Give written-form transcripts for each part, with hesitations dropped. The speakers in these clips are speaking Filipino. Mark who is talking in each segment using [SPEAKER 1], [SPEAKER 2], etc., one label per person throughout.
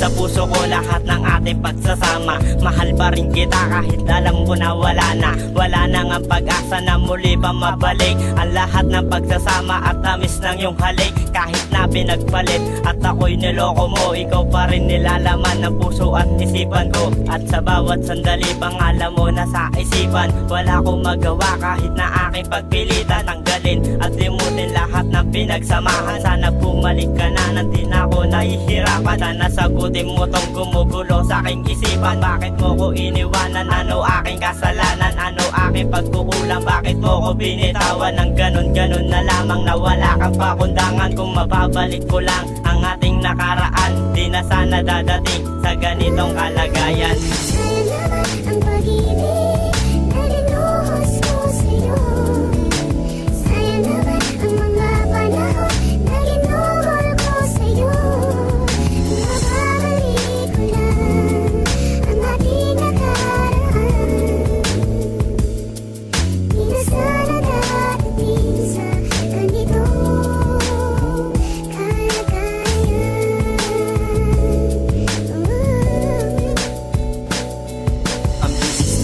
[SPEAKER 1] Sa puso ko lahat ng ating pagsasama. Mahal pa rin kita kahit alam ko na wala na. Wala na ang pag-asa na muli pa mabalik ang lahat ng pagsasama at tamis ng iyong halik. Kahit na pinagpalit at ako'y niloko mo, ikaw pa rin nilalaman ng puso at isipan ko. At sa bawat sandali pangalan mo na sa isipan. Wala akong magawa kahit na aking pagpilitan. Tanggalin at limutin lahat ng pinagsamahan. Sana bumalik ka na nang di na ako nahihirapan. Sana sagutin mo tong gumugulo sa aking isipan. Bakit mo ko iniwanan? Ano aking kasalanan? Ano aking pagkukulang? Bakit mo ko binitawan ng ganon-ganon na lamang na wala kang pakundangan? Kung mababalik ko lang ang ating nakaraan, di na sana dadating sa ganitong kalagayan.
[SPEAKER 2] Ang pag-ibig na rinuhos ko sa'yo. Sayang naman ang mga panahon na ginuhol ko sa'yo. Mababalik ko lang ang ating nakaraan. Di na sana dadating sa ganitong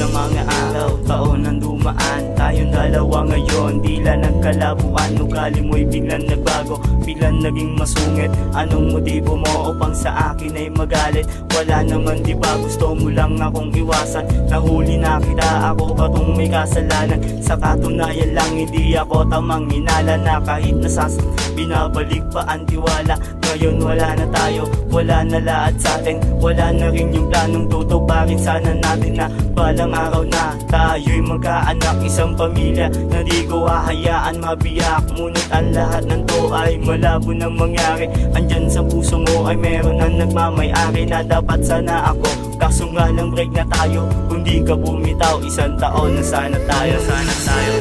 [SPEAKER 3] mga araw, taon ang dumaan. Tayong dalawa ngayon, tila nagkalabuan. Ugali mo'y biglang nagbago, biglang naging masungit. Anong motibo mo upang sa akin ay magalit? Wala naman diba, gusto mo lang akong iwasan. Nahuli na kita, ako ba tong may kasalanan? Sa katunayan lang, hindi ako tamang hinala na kahit nasas binabalik pa ang tiwala. Ngayon wala na tayo, wala na lahat sa atin. Wala na rin yung planong tutuparin sana natin na balang araw na tayo'y magkaanak, isang pamilya na di ko hahayaan mabiyak. Ngunit ang lahat ng to ay malabo nang mangyari. Andyan sa puso mo ay meron ang nagmamayari na dapat sana ako. Kaso nga lang break na tayo, kung di ka bumitaw, isang taon na sana tayo. Sana tayo.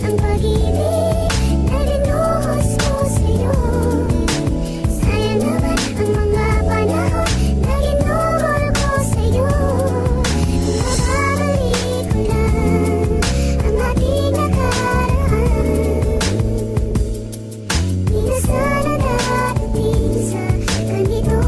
[SPEAKER 2] Ang pag-ibig na rinuhos ko sa'yo. Sayang naman ang mga panahon na ginuhol ko sa'yo. Mababalik ko lang ang ating nakaraan. Di na sana dadating sa ganitong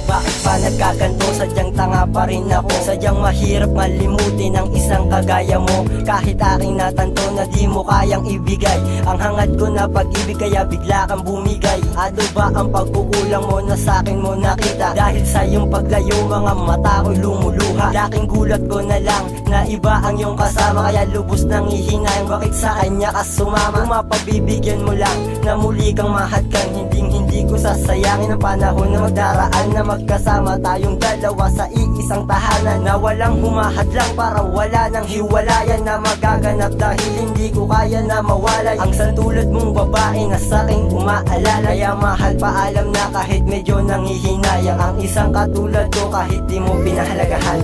[SPEAKER 1] Bakit pa nagkaganto? Sadyang tanga pa rin ako. Sadyang mahirap malimutin ang isang kagaya mo. Kahit aking natanto na di mo kayang ibigay ang hangad ko na pag-ibig, kaya bigla kang bumigay. Ano ba ang pagkukulang mo na sa'kin mo nakita? Dahil sa iyong paglayo mga mata ko'y lumuluha. Laking gulat ko na lang na iba ang iyong kasama, kaya lubos nang hihinayang bakit sa kanya ka sumama. Kung mapabibigyan mo lang na muli kang mahadkan, hindi ko sasayangin ang panahon na magdaraan na magkasama tayong dalawa sa iisang tahanan, na walang humahadlang para wala nang hiwalayan na magaganap dahil hindi ko kaya na mawalay ang santulad mong babae na sa'king umaalala. Kaya mahal, paalam na kahit medyo nanghihinayang ang isang katulad ko kahit di mo pinahalagahan.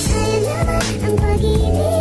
[SPEAKER 2] Sayang naman ang pag-ibig